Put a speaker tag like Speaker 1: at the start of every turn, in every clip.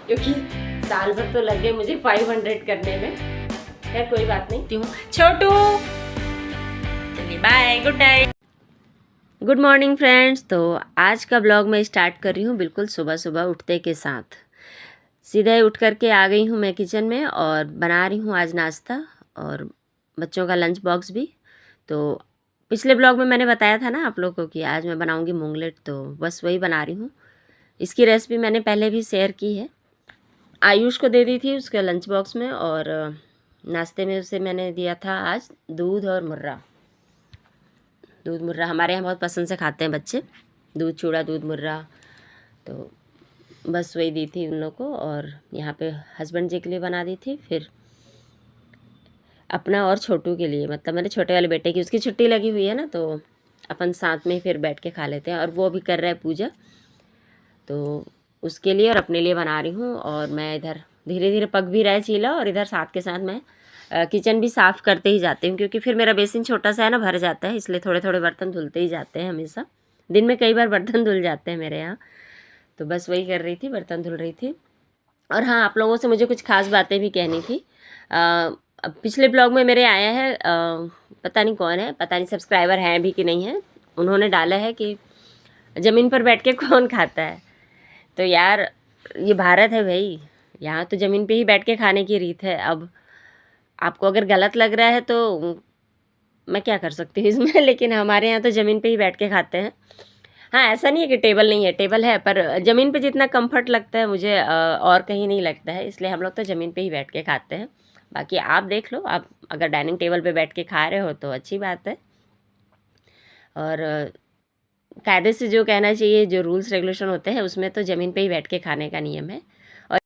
Speaker 1: क्योंकि साल भर तो लग गए मुझे 500 करने में। खैर कोई बात नहीं। छोटू चलिए bye, good night, good morning friends. तो आज का ब्लॉग मैं स्टार्ट कर रही हूँ बिल्कुल सुबह सुबह उठते के साथ। सीधे उठ करके आ गई हूँ मैं किचन में और बना रही हूँ आज नाश्ता और बच्चों का लंच बॉक्स भी। तो पिछले ब्लॉग में मैंने बताया था ना आप लोगों को कि आज मैं बनाऊँगी मूंगलेट, तो बस वही बना रही हूँ। इसकी रेसिपी मैंने पहले भी शेयर की है, आयुष को दे दी थी उसके लंच बॉक्स में, और नाश्ते में उसे मैंने दिया था आज दूध और मुर्रा। दूध मुर्रा हमारे यहाँ बहुत पसंद से खाते हैं बच्चे, दूध चूड़ा दूध मुर्रा। तो बस वही दी थी उन लोग को, और यहाँ पे हस्बैंड जी के लिए बना दी थी, फिर अपना और छोटू के लिए, मतलब मेरे छोटे वाले बेटे की, उसकी छुट्टी लगी हुई है ना, तो अपन साथ में फिर बैठ के खा लेते हैं। और वो भी कर रहा है पूजा, तो उसके लिए और अपने लिए बना रही हूँ। और मैं इधर धीरे धीरे पक भी रहा है चीला, और इधर साथ के साथ मैं किचन भी साफ़ करते ही जाती हूँ, क्योंकि फिर मेरा बेसिन छोटा सा है ना, भर जाता है, इसलिए थोड़े थोड़े बर्तन धुलते ही जाते हैं हमेशा। दिन में कई बार बर्तन धुल जाते हैं मेरे यहाँ। तो बस वही कर रही थी, बर्तन धुल रही थी। और हाँ, आप लोगों से मुझे कुछ खास बातें भी कहनी थी। अब पिछले ब्लॉग में मेरे आया है, पता नहीं कौन है, पता नहीं सब्सक्राइबर हैं भी कि नहीं है, उन्होंने डाला है कि ज़मीन पर बैठ के कौन खाता है। तो यार ये भारत है भाई, यहाँ तो ज़मीन पे ही बैठ के खाने की रीत है। अब आपको अगर गलत लग रहा है तो मैं क्या कर सकती हूँ इसमें लेकिन हमारे यहाँ तो ज़मीन पे ही बैठ के खाते हैं। हाँ, ऐसा नहीं है कि टेबल नहीं है, टेबल है, पर ज़मीन पे जितना कंफर्ट लगता है मुझे और कहीं नहीं लगता है, इसलिए हम लोग तो ज़मीन पे ही बैठ के खाते हैं। बाकी आप देख लो, आप अगर डाइनिंग टेबल पे बैठ के खा रहे हो तो अच्छी बात है। और कायदे से जो कहना चाहिए, जो रूल्स रेगुलेशन होते हैं, उसमें तो ज़मीन पे ही बैठ के खाने का नियम है। और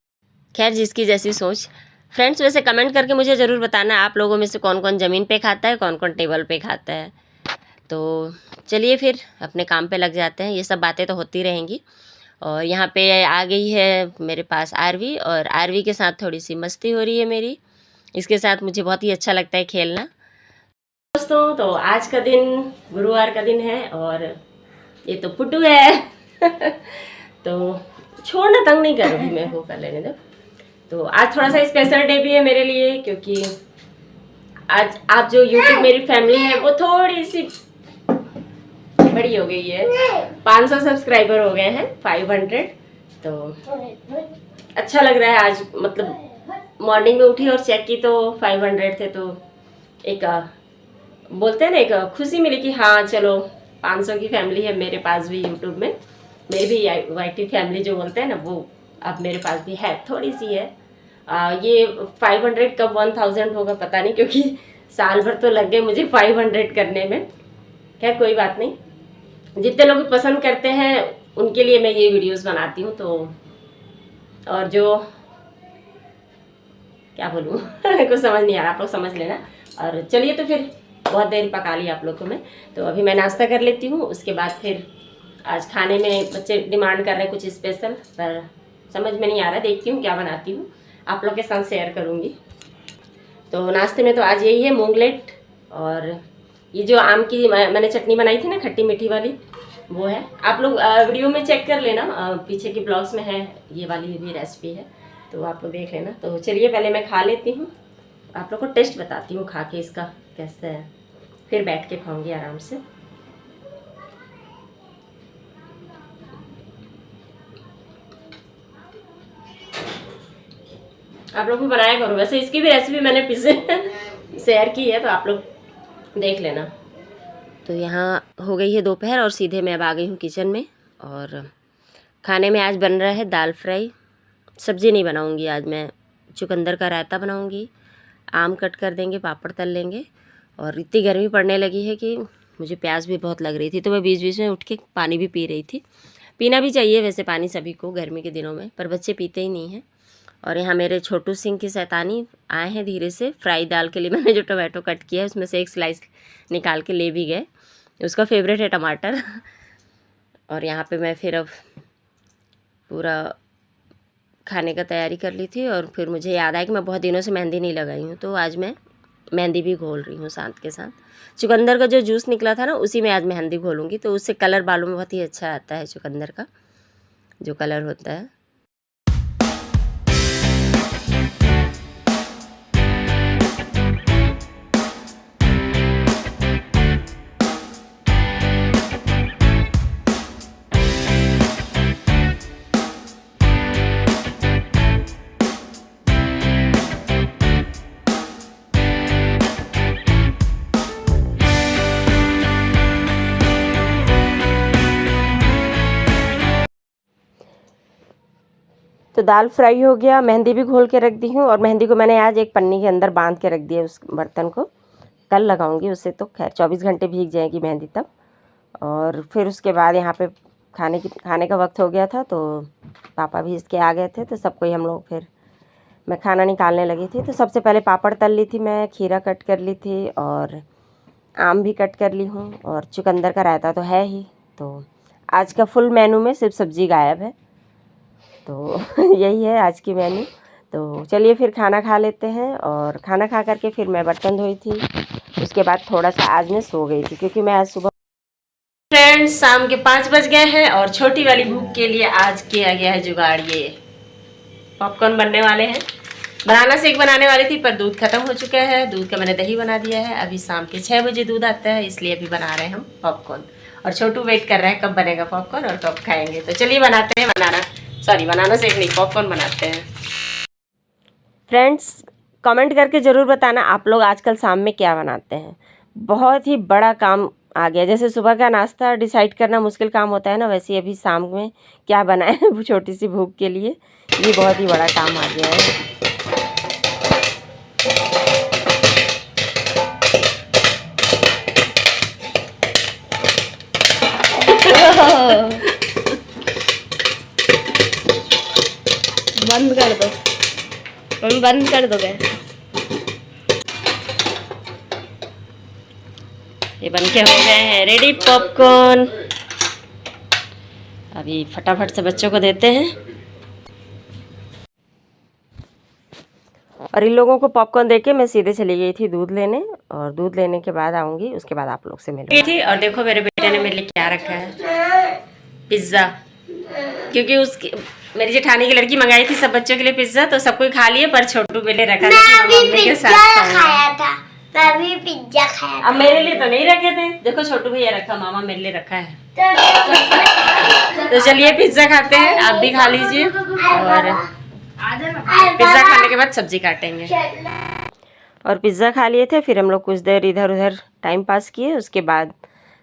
Speaker 1: खैर जिसकी जैसी सोच। फ्रेंड्स वैसे कमेंट करके मुझे ज़रूर बताना आप लोगों में से कौन कौन ज़मीन पे खाता है, कौन कौन टेबल पे खाता है। तो चलिए फिर अपने काम पे लग जाते हैं, ये सब बातें तो होती रहेंगी। और यहाँ पे आ गई है मेरे पास आरवी, और आरवी के साथ थोड़ी सी मस्ती हो रही है मेरी। इसके साथ मुझे बहुत ही अच्छा लगता है खेलना। दोस्तों तो आज का दिन गुरुवार का दिन है, और ये तो पुट्टू है तो छोड़ना, तंग नहीं करूँगी मैं, वो कर लेने दो। तो आज थोड़ा सा स्पेशल डे भी है मेरे लिए, क्योंकि आज आप जो यूट्यूब मेरी फैमिली है वो थोड़ी सी बड़ी हो गई है, 500 सब्सक्राइबर हो गए हैं, 500। तो अच्छा लग रहा है आज, मतलब मॉर्निंग में उठी और चेक की तो 500 थे, तो एक बोलते हैं ना, एक खुशी मिली कि हाँ चलो 500 की फैमिली है मेरे पास भी यूट्यूब में। मेरी भी वाईटी फैमिली जो बोलते हैं ना, वो अब मेरे पास भी है, थोड़ी सी है। ये 500 कब 1000 होगा पता नहीं, क्योंकि साल भर तो लग गए मुझे 500 करने में। खैर कोई बात नहीं, जितने लोग पसंद करते हैं उनके लिए मैं ये वीडियोस बनाती हूँ। तो और जो क्या बोलूँ कुछ समझ नहीं आ रहा, आप लोग समझ लेना। और चलिए तो फिर बहुत देर पका ली आप लोग को मैं, तो अभी मैं नाश्ता कर लेती हूँ, उसके बाद फिर आज खाने में बच्चे डिमांड कर रहे हैं कुछ स्पेशल, पर समझ में नहीं आ रहा, देखती हूँ क्या बनाती हूँ, आप लोग के साथ शेयर करूँगी। तो नाश्ते में तो आज यही है, मूंगलेट, और ये जो आम की मैंने चटनी बनाई थी ना, खट्टी मीठी वाली, वो है। आप लोग वीडियो में चेक कर लेना, पीछे की ब्लॉग्स में है, ये वाली भी रेसिपी है, तो आप लोग देख लेना। तो चलिए पहले मैं खा लेती हूँ, आप लोग को टेस्ट बताती हूँ खा के इसका कैसा है, फिर बैठ के खाऊंगी आराम से। आप लोग भी बनाया करो, वैसे इसकी भी रेसिपी मैंने पीछे शेयर की है, तो आप लोग देख लेना। तो यहाँ हो गई है दोपहर, और सीधे मैं अब आ गई हूँ किचन में। और खाने में आज बन रहा है दाल फ्राई। सब्ज़ी नहीं बनाऊँगी आज मैं, चुकंदर का रायता बनाऊँगी, आम कट कर देंगे, पापड़ तल लेंगे। और इतनी गर्मी पड़ने लगी है कि मुझे प्यास भी बहुत लग रही थी, तो मैं बीच बीच में उठ के पानी भी पी रही थी। पीना भी चाहिए वैसे पानी सभी को गर्मी के दिनों में, पर बच्चे पीते ही नहीं हैं। और यहाँ मेरे छोटू सिंह की शैतानी आए हैं धीरे से। फ्राई दाल के लिए मैंने जो टोमेटो कट किया है उसमें से एक स्लाइस निकाल के ले भी गए, उसका फेवरेट है टमाटर और यहाँ पे मैं फिर अब पूरा खाने का तैयारी कर ली थी, और फिर मुझे याद आया कि मैं बहुत दिनों से मेहंदी नहीं लगाई हूँ, तो आज मैं मेहंदी भी घोल रही हूँ साथ के साथ। चुकंदर का जो जूस निकला था ना, उसी में आज मेहंदी घोलूँगी, तो उससे कलर बालों में बहुत ही अच्छा आता है, चुकंदर का जो कलर होता है। तो दाल फ्राई हो गया, मेहंदी भी घोल के रख दी हूँ, और मेहंदी को मैंने आज एक पन्नी के अंदर बांध के रख दिया उस बर्तन को। कल लगाऊंगी उससे, तो खैर 24 घंटे भीग जाएगी मेहंदी तब। और फिर उसके बाद यहाँ पे खाने का वक्त हो गया था, तो पापा भी इसके आ गए थे, तो सबको ही हम लोग फिर मैं खाना निकालने लगी थी। तो सबसे पहले पापड़ तल ली थी मैं, खीरा कट कर ली थी, और आम भी कट कर ली हूँ, और चुकंदर का रायता तो है ही। तो आज का फुल मेनू में सिर्फ सब्ज़ी गायब है, तो यही है आज की मेनू। तो चलिए फिर खाना खा लेते हैं, और खाना खा करके फिर मैं बर्तन धोई थी। उसके बाद थोड़ा सा आज मैं सो गई थी, क्योंकि मैं आज सुबह। फ्रेंड्स, शाम के 5 बज गए हैं, और छोटी वाली भूख के लिए आज किया गया है जुगाड़। ये पॉपकॉर्न बनने वाले हैं। बनाना शेक बनाने वाली थी, पर दूध खत्म हो चुका है। दूध का मैंने दही बना दिया है। अभी शाम के 6 बजे दूध आता है, इसलिए अभी बना रहे हैं हम पॉपकॉर्न। और छोटू वेट कर रहा है कब बनेगा पॉपकॉर्न और कब खाएंगे। तो चलिए बनाते हैं बनाना शेक नहीं, पॉपकॉर्न बनाते हैं। फ्रेंड्स, कमेंट करके ज़रूर बताना आप लोग आजकल शाम में क्या बनाते हैं। बहुत ही बड़ा काम आ गया। जैसे सुबह का नाश्ता डिसाइड करना मुश्किल काम होता है ना, वैसे अभी शाम में क्या बनाएं वो छोटी सी भूख के लिए ये बहुत ही बड़ा काम आ गया है। बंद कर दो, मम्मी बंद कर दो गैस। ये बन के हो गए हैं रेडी पॉपकॉर्न। अभी फटाफट से बच्चों को देते हैं। और इन लोगों को पॉपकॉर्न देके मैं सीधे चली गई थी दूध लेने, और दूध लेने के बाद आऊँगी, उसके बाद आप लोग से मिलूंगी थी। और देखो मेरे बेटे ने मेरे लिए क्या रखा है, पिज़्ज़ा। क्योंकि उसकी मेरी जेठानी की लड़की मंगाई थी सब बच्चों के लिए पिज़्ज़ा, तो सब कोई खा लिए, पर छोटू के लिए रखा था मम्मी के साथ खाया था। मैं भी पिज़्ज़ा खाया। अब मेरे लिए तो नहीं रखे थे, देखो छोटू भैया रखा, मामा मेरे लिए रखा है। तो चलिए पिज़्ज़ा खाते हैं, आप भी खा लीजिए, और पिज़्ज़ा खाने के बाद सब्जी काटेंगे। और पिज़्ज़ा खा लिए थे, फिर हम लोग कुछ देर इधर उधर टाइम पास किए, उसके बाद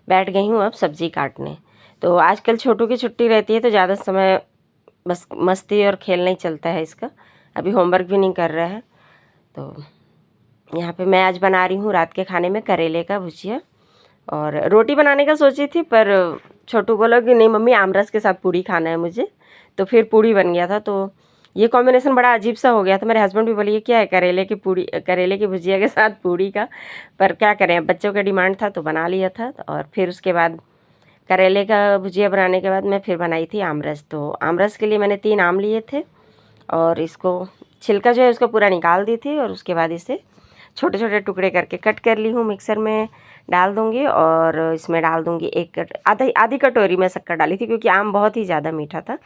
Speaker 1: बैठ गई हूँ अब सब्जी काटने। तो आजकल छोटू की छुट्टी रहती है, तो ज़्यादा समय बस मस्ती और खेलना ही चलता है इसका। अभी होमवर्क भी नहीं कर रहा है। तो यहाँ पे मैं आज बना रही हूँ रात के खाने में करेले का भुजिया, और रोटी बनाने का सोची थी, पर छोटू बोला कि नहीं मम्मी आमरस के साथ पूड़ी खाना है मुझे, तो फिर पूड़ी बन गया था। तो ये कॉम्बिनेशन बड़ा अजीब सा हो गया था। मेरे हस्बैंड भी बोले ये क्या है, करेले की भुजिया के साथ पूड़ी का। पर क्या करें, बच्चों का डिमांड था तो बना लिया था। और फिर उसके बाद करेले का भुजिया बनाने के बाद मैं फिर बनाई थी आमरस। तो आमरस के लिए मैंने 3 आम लिए थे, और इसको छिलका जो है उसको पूरा निकाल दी थी, और उसके बाद इसे छोटे छोटे टुकड़े करके कट कर ली हूँ। मिक्सर में डाल दूँगी, और इसमें डाल दूँगी आधी कटोरी में शक्कर डाली थी, क्योंकि आम बहुत ही ज़्यादा मीठा था।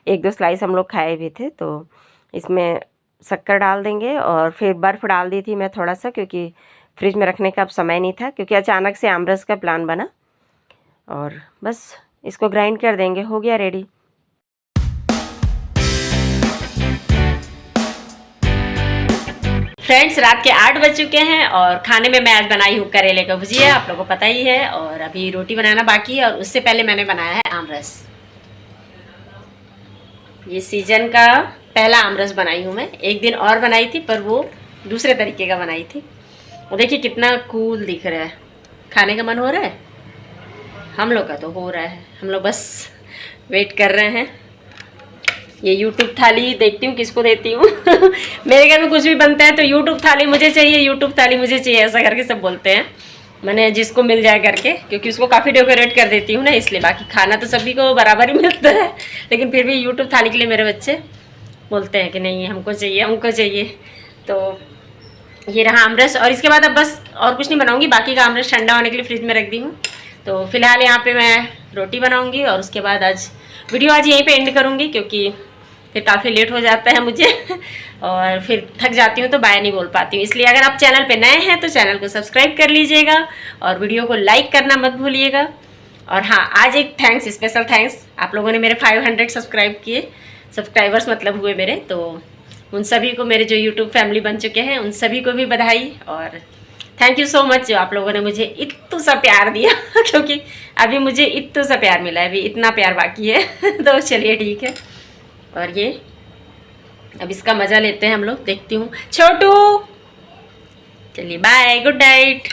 Speaker 1: 1-2 स्लाइस हम लोग खाए भी थे, तो इसमें शक्कर डाल देंगे। और फिर बर्फ़ डाल दी थी मैं थोड़ा सा, क्योंकि फ्रिज में रखने का अब समय नहीं था, क्योंकि अचानक से आमरस का प्लान बना। और बस इसको ग्राइंड कर देंगे, हो गया रेडी। फ्रेंड्स, रात के 8 बज चुके हैं, और खाने में मैं आज बनाई हूँ करेले का भुजिया, आप लोगों को पता ही है। और अभी रोटी बनाना बाकी है, और उससे पहले मैंने बनाया है आमरस। ये सीजन का पहला आमरस बनाई हूँ मैं। एक दिन और बनाई थी, पर वो दूसरे तरीके का बनाई थी। और देखिए कितना कूल दिख रहा है। खाने का मन हो रहा है, हम लोग का तो हो रहा है, हम लोग बस वेट कर रहे हैं। ये यूट्यूब थाली देखती हूँ किसको देती हूँ मेरे घर में कुछ भी बनता है तो यूट्यूब थाली मुझे चाहिए, यूट्यूब थाली मुझे चाहिए, ऐसा करके सब बोलते हैं। मैंने जिसको मिल जाए करके, क्योंकि उसको काफ़ी डेकोरेट कर देती हूँ ना, इसलिए। बाकी खाना तो सभी को बराबर ही मिलता है, लेकिन फिर भी यूट्यूब थाली के लिए मेरे बच्चे बोलते हैं कि नहीं हमको चाहिए, हमको चाहिए। तो ये रहा आमरस, और इसके बाद अब बस और कुछ नहीं बनाऊँगी। बाकी का आमरस ठंडा होने के लिए फ्रिज में रख दी हूँ। तो फिलहाल यहाँ पे मैं रोटी बनाऊँगी, और उसके बाद आज वीडियो यहीं पे एंड करूँगी, क्योंकि फिर काफ़ी लेट हो जाता है मुझे और फिर थक जाती हूँ तो बाय नहीं बोल पाती हूँ। इसलिए अगर आप चैनल पे नए हैं तो चैनल को सब्सक्राइब कर लीजिएगा, और वीडियो को लाइक करना मत भूलिएगा। और हाँ, आज एक स्पेशल थैंक्स, आप लोगों ने मेरे 500 सब्सक्राइबर्स मतलब हुए मेरे, तो उन सभी को, मेरे जो यूट्यूब फैमिली बन चुके हैं उन सभी को भी बधाई, और थैंक यू सो मच जो आप लोगों ने मुझे इतना सा प्यार दिया क्योंकि अभी मुझे इतना सा प्यार मिला है, अभी इतना प्यार बाकी है तो चलिए ठीक है। और ये अब इसका मज़ा लेते हैं हम लोग। देखती हूँ छोटू। चलिए बाय, गुड नाइट।